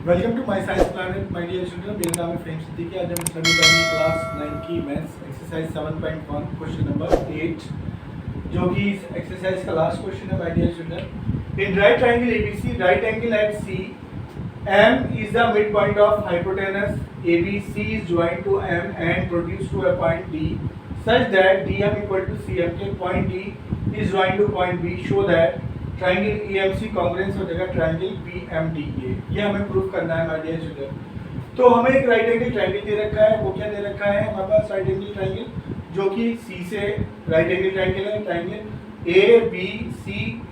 Welcome to my science planet my dear children. मेरा नाम है फेम सिद्दीकी। आज हम स्टडी करेंगे क्लास 9 की मैथ्स एक्सरसाइज 7.1 क्वेश्चन नंबर 8, जो कि इस एक्सरसाइज का लास्ट क्वेश्चन है my dear children. In right triangle ABC, right angle at C, M is the mid point of hypotenuse AB, C is joined to M and produced to a point D such that DM equal to CM के point D is joined to point B, show that triangle AMC कांग्रुएंस हो जाएगा triangle BMD के। ये हमें prove करना है my dear children. तो हमें एक राइट एंगल ट्राइंगल दे रखा है। वो क्या दे रखा है हमारे पास? राइट एंगल ट्राइंगल, जो कि C से राइट एंगल ट्राइंगल है। Triangle ABC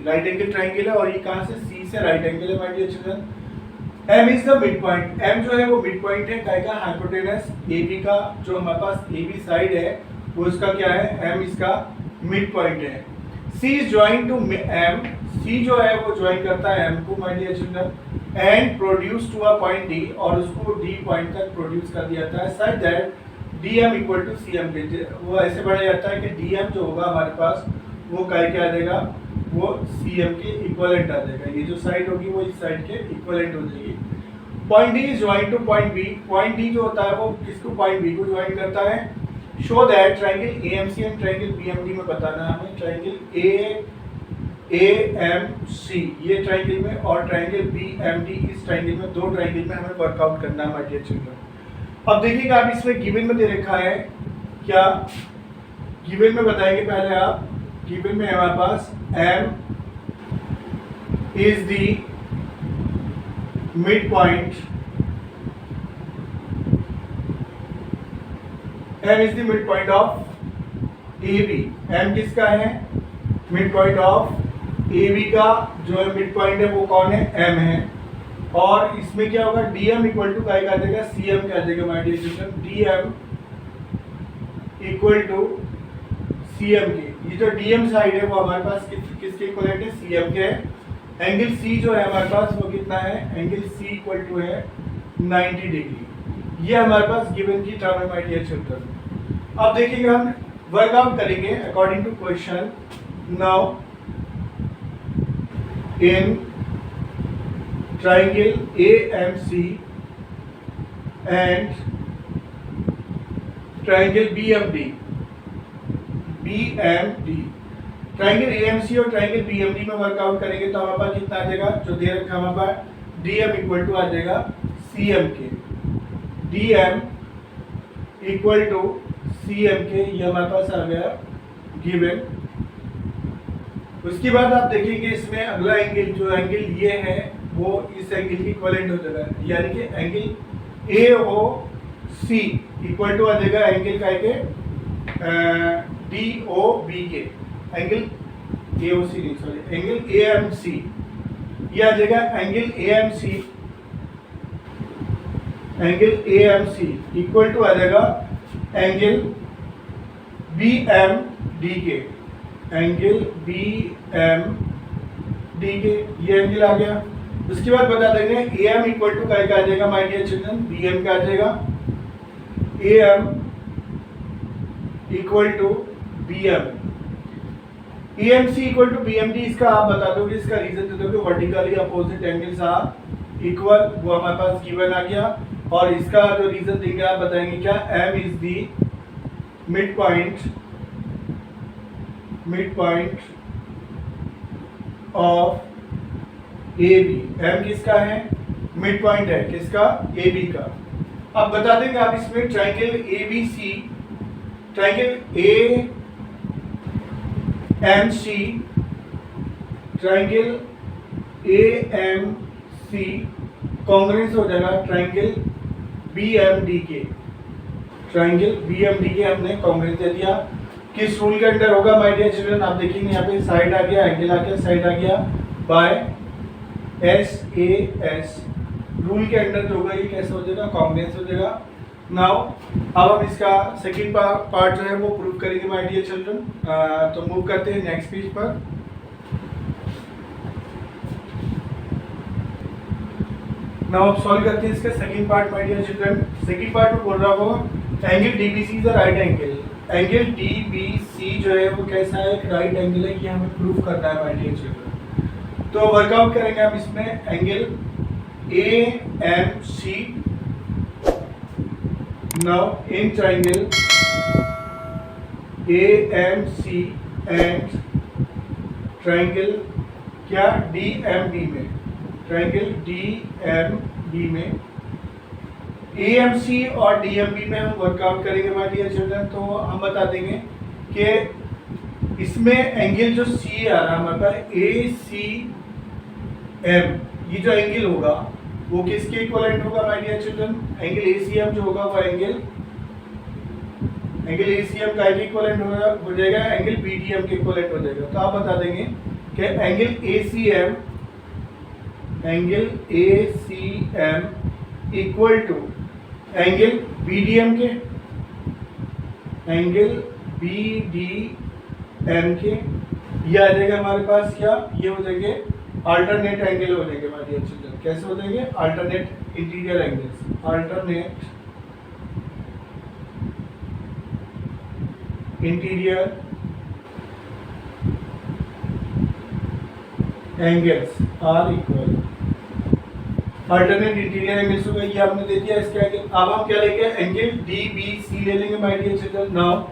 right angle triangle है, और ये कहाँ से? C से राइट एंगल है my dear children. M is the mid point. M जो है वो मिड पॉइंट है का हाइपोटेनस AB का, जो हमारे पास AB साइड है वो इसका क्या है? M इसका मिड पॉइंट है। C is join to M, C जो है वो ज्वाइन करता है M को my dear children, and produce to a point D, और उसको D पॉइंट तक प्रोड्यूस कर दिया जाता है such that DM equal to CM के। वो ऐसे बढ़ा जाता है कि DM जो होगा हमारे पास वो क्या आ जाएगा? वो CM के इक्विवेलेंट आ जाएगा। ये जो साइड होगी वो इस साइड के इक्विवेलेंट हो जाएगी। Point D is join two point B। Point D जो होता है वो किसको? पॉइंट B को ज्वाइन करता है। Show that triangle AMC and triangle BMD में बताना है हमें। ट्राइंगल AMC ये ट्राइंगल में, और ट्राइंगल BMD इस ट्राइंगल में, दो ट्राइंगल में हमें वर्कआउट करना है माय डियर चिल्ड्रन। अब देखिएगा, आप इसमें गिवन में दे रखा है क्या? गिवन में बताएंगे पहले आप। गिवन में हमारे पास M is the midpoint, M is the midpoint of AB। M किसका है? midpoint of AB का जो है midpoint है वो कौन है? M है। और इसमें क्या होगा? DM इक्वल टू क्या आ जाएगा? CM क्या आ जाएगा my dear children? DM equal to CM के। ये जो DM साइड है वो हमारे पास किसके इक्वलेंट है? CM के है। एंगल C जो है हमारे पास वो कितना है? एंगल C इक्वल टू है 90 डिग्री। ये हमारे पास गिवन की टर्म है माय डियर चिल्ड्रन। अब देखिएगा, हम वर्कआउट करेंगे according to question. Now in triangle AMC and triangle BMD, triangle AMC और ट्राइंगल BMD में वर्कआउट करेंगे तो हमारे पास कितना आ जाएगा? जो दे रखा हमारे पास DM इक्वल टू आ जाएगा CM के। DM इक्वल टू CM के, ये हमारे पास आ गया गिवन। उसके बाद आप देखेंगे इसमें अगला एंगल, जो एंगल ये है वो इस एंगल की इक्विवेलेंट हो जाएगा, यानी कि एंगल AOC इक्वल टू आ जाएगा एंगल का के DOB के। एंगल AOC नहीं, सॉरी, एंगल AMC ये आ जाएगा angle AMC। Angle AMC equal to आ जाएगा एंगल BMD के। एंगल BMD के ये एंगल आ गया। उसके बाद बता देंगे AM इक्वल टू क्या आ जाएगा माय डियर चिल्ड्रन? BM का आ जाएगा। AM equal to BM। AMC equal to BMD, इसका आप बता दोगे, इसका रीजन दे दोगे vertically opposite angles are equal, वो हमारे पास गिवन आ गया। और इसका जो रीजन देंगे आप बताएंगे क्या? M is the mid point of AB। M किसका है? मिड पॉइंट है किसका? AB का। अब बता देंगे आप इसमें triangle ABC, triangle AMC, triangle AMC कांग्रुएंस हो जाएगा ट्राइंगल BMD के। ट्राइंगल BMD के हमने कांग्रुएंस दे दिया। किस रूल के अंडर होगा माय डियर चिल्ड्रन? आप देखेंगे यहाँ पे साइड आ गया, एंगल आ गया, साइड आ गया, बाय SAS रूल के अंडर जो होगा ये कैसे हो जाएगा? कांग्रुएंस हो जाएगा। नाउ अब हम इसका सेकंड पार्ट जो है वो प्रूव करेंगे माय डियर चिल्ड्रन। तो मूव करते हैं नेक्स्ट पेज पर। नाउ अब सॉल्व करते हैं इसका second part my dear children. Second part में बोल रहा हूँ angle DBC is a right angle. Angle DBC जो है वो कैसा है? एक राइट एंगल है, ये हमें प्रूव करना है माय डियर चिल्ड्रन। तो वर्कआउट करेंगे हम इसमें angle AMC. Now in triangle AMC and triangle क्या DMB में, ट्राइंगल DMB में AMC और DMB में हम वर्कआउट करेंगे माय डियर चिल्ड्रन। तो हम बता देंगे कि इसमें एंगल जो C आ रहा है हमारे पास ACM, ये जो एंगल होगा वो किसके इक्विवेलेंट होगा my dear children? Angle ACM जो होगा वो एंगल ACM का इक्विवेलेंट हो जाएगा एंगल BDM के इक्विवेलेंट हो जाएगा। तो आप बता देंगे कि angle ACM equal to angle BDM के, ये आ जाएगा हमारे पास क्या, ये हो जाएंगे अल्टरनेट एंगल हो जाएंगे हमारे चिल्ड्रन। कैसे हो जाएंगे? Alternate interior angles, alternate interior angles are equal, alternate interior angles हो गए, ये आपने दे दिया इसके आगे। अब हम क्या लेंगे? एंगल DBC ले लेंगे my dear children. Now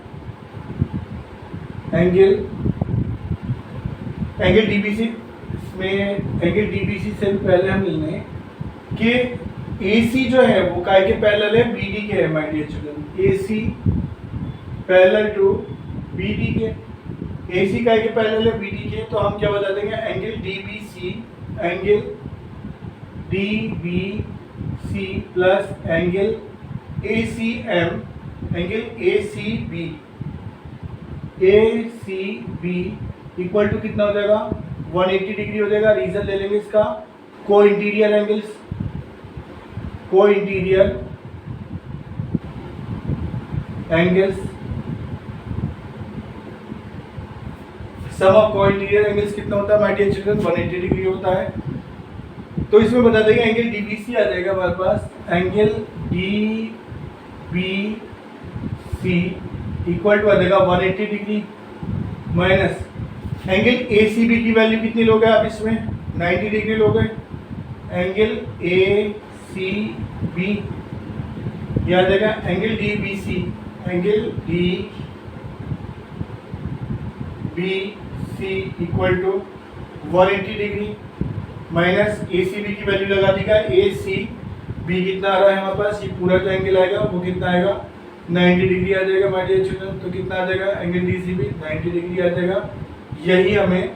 angle DBC में, एंगल DBC से पहले हम लेंगे कि AC जो है वो काय के पैरेलल है? BD के है my dear children. AC parallel to BD के, AC काय के पैरेलल है? BD के। तो हम क्या बता देंगे? Angle DBC plus angle ACM, angle ACB equal to कितना हो जाएगा? 180 डिग्री हो जाएगा। रीजन ले लेंगे इसका, को इंटीरियर एंगल्स, सम ऑफ को इंटीरियर एंगल्स कितना होता है माय डियर चिल्ड्रन? 180 डिग्री होता है। तो इसमें बता देंगे एंगल DBC आ जाएगा हमारे पास, एंगल DBC इक्वल टू आ जाएगा 180 डिग्री माइनस एंगल ACB की वैल्यू कितनी लोगे आप इसमें? 90 डिग्री लोगे। एंगल ACB ये आ जाएगा angle DBC equal to 180 degree minus ACB की वैल्यू लगा देगा। ACB कितना आ रहा है हमारे पास? ये पूरा जो एंगल आएगा वो कितना आएगा? 90 डिग्री आ जाएगा माय डियर चिल्ड्रन। तो कितना आ जाएगा? एंगल DCB 90 डिग्री आ जाएगा। यही हमें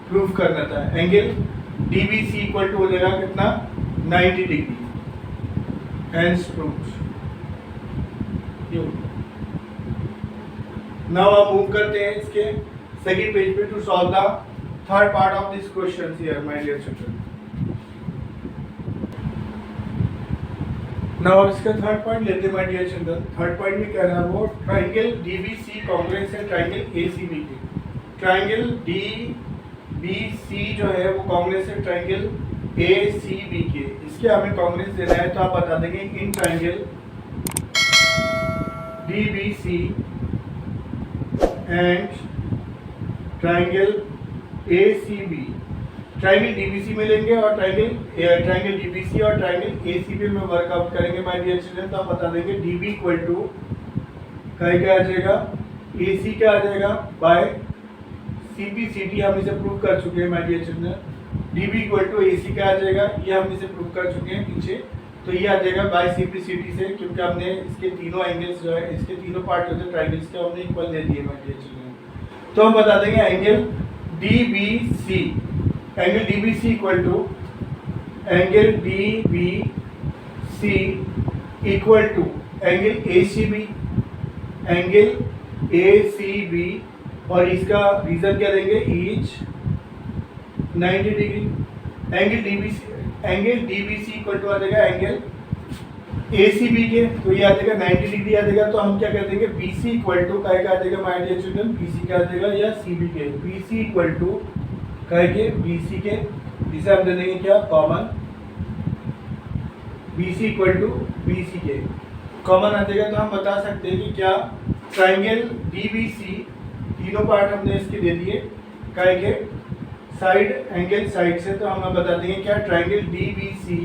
प्रूफ करना था। एंगल DBC इक्वल टू हो जाएगा कितना? 90 डिग्री। Hence proved. नाउ हम मूव करते हैं इसके सेकंड पेज पे to solve the third part of this question here my dear children. Now इसका थर्ड पॉइंट लेते हैं my dear children. Third point में क्या रहा है वो? ट्रायंगल DBC कांग्रेस है ट्रायंगल ACB के। ट्रायंगल DBC जो है वो कांग्रेस है ट्रायंगल ACB के। इसके हमें कांग्रेस देना है तो आप बता देंगे in triangle DBC and triangle ACB, triangle DBC में लेंगे और ट्रायंगल DBC और ट्रायंगल ACB में वर्कआउट करेंगे माय डियर चिल्ड्रन। तो आप बता देंगे DB इक्वल टू क्या आ जाएगा? AC क्या आ जाएगा? बाय CPCT हम इसे प्रूव कर चुके हैं my dear children. DB equal to AC क्या आ जाएगा? ये हम इसे प्रूव कर चुके हैं पीछे। तो ये आ जाएगा बाय CPCT से, क्योंकि हमने इसके तीनों एंगल्स जो है, इसके तीनों पार्ट जो थे ट्रायंगल्स के, हमने इक्वल दे दिए माय डियर चिल्ड्रन। तो हम बता देंगे angle DBC, angle DBC equal to angle DBC equal to angle ACB और इसका रीजन क्या देंगे? Each 90 degree. Angle DBC equal to आ जाएगा एंगल ACB के, तो ये आ जाएगा 90 डिग्री आ जाएगा। तो हम क्या कर देंगे? BC इक्वल टू क्या आ जाएगा माय डियर चिल्ड्रन? BC क्या आ जाएगा या CB के? BC इक्वल टू क्या के? BC के, जिसे हम दे देंगे क्या? Common. BC equal to BC के कॉमन आ जाएगा। तो हम बता सकते हैं कि क्या ट्रायंगल DBC तीनों पार्ट हमने इसके दे दिए क्या के साइड, एंगल साइड से। तो हम बता देंगे क्या ट्रायंगल DBC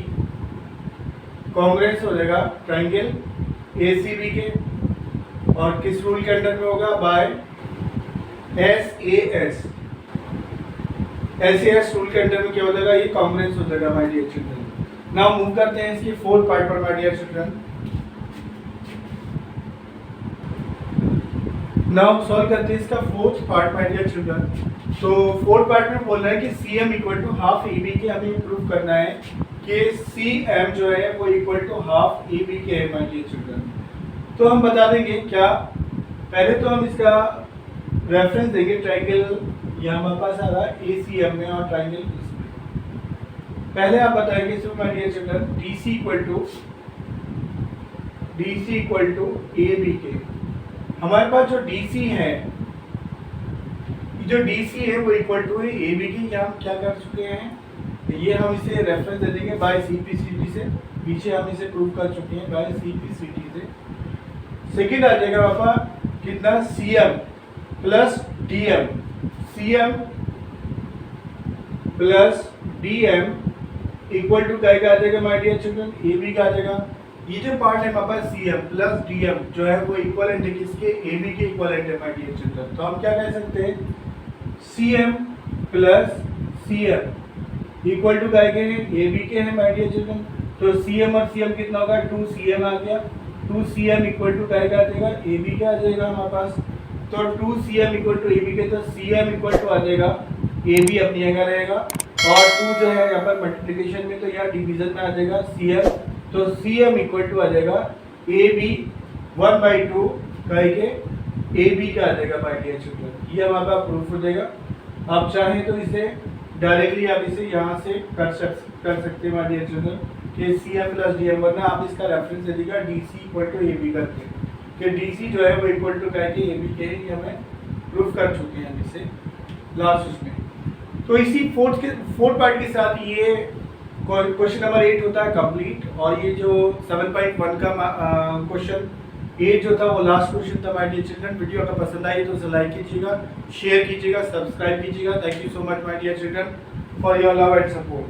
कॉन्ग्रेंस हो जाएगा ट्राइंगल ACB के, और किस रूल के अंडर में होगा, बाय SAS रूल के अंडर में क्या हो जाएगा, ये कॉन्ग्रेंस हो जाएगा my dear children. Now move करते हैं इसके फोर्थ पार्ट पर my dear children. Now solve करते हैं इसका fourth part my dear children. तो फोर्थ पार्ट में बोल रहा है कि CM equal to half AB के हमें प्रूव करना है कि CM जो है वो इक्वल टू हाफ AB के है माय डियर चिल्ड्रन। तो हम बता देंगे क्या, पहले तो हम इसका रेफरेंस देंगे, ट्राइंगल यहाँ हमारे पास आ रहा है ACM में और ट्राइंगल इसमें। पहले आप बताएंगे इसमें my dear children DC equal to AB के। हमारे पास जो DC है, जो DC है वो इक्वल टू है AB की। यहाँ हम क्या कर चुके हैं, ये हम इसे रेफरेंस दे देंगे बाय CPCT से, पीछे हम इसे प्रूव कर चुके हैं बाय CPCT से। सेकंड आ जाएगा पापा कितना, CM plus DM, CM plus DM equal to क्या आ जाएगा माय डियर चिल्ड्रन, AB का आ जाएगा। ये जो पार्ट है हमारे पास CM प्लस DM जो है वो इक्वलेंट है किसके, AB के इक्वलेंट है माय डियर चिल्ड्रन। तो हम क्या कह सकते हैं, CM plus CM equal to क्या है, AB के हैं माय डियर चिल्ड्रन। तो CM और CM कितना होगा, 2CM आ गया। 2CM इक्वल टू क्या आ जाएगा, AB का आ जाएगा हमारे पास। तो 2CM इक्वल टू AB के, तो CM इक्वल टू आ जाएगा AB अपनी जगह रहेगा, और 2 जो है यहाँ पर मल्टीप्लिकेशन में, तो यहाँ डिवीजन में आ जाएगा CM। तो CM इक्वल टू आ जाएगा AB 1/2 करके AB का आ जाएगा माय डियर चिल्ड्रन। ये हमारे पास प्रूफ हो जाएगा। आप चाहें तो इसे डायरेक्टली आप इसे यहाँ से कर सकते हैं माय डियर चिल्ड्रन कि CM प्लस DM, वरना आप इसका रेफरेंस दे दीजिएगा DC इक्वल टू AB करके, कि DC जो है वो इक्वल टू करके AB के, ये हमें प्रूफ कर चुके हैं इसे लास्ट उसमें। तो इसी फोर्थ पार्ट के साथ ये क्वेश्चन नंबर 8 होता है कंप्लीट, और ये जो 7.1 का क्वेश्चन 8 जो था वो लास्ट क्वेश्चन था माय डियर चिल्ड्रन। वीडियो अगर पसंद आई तो उसे लाइक कीजिएगा, शेयर कीजिएगा, सब्सक्राइब कीजिएगा। Thank you so much my dear children for your love and support.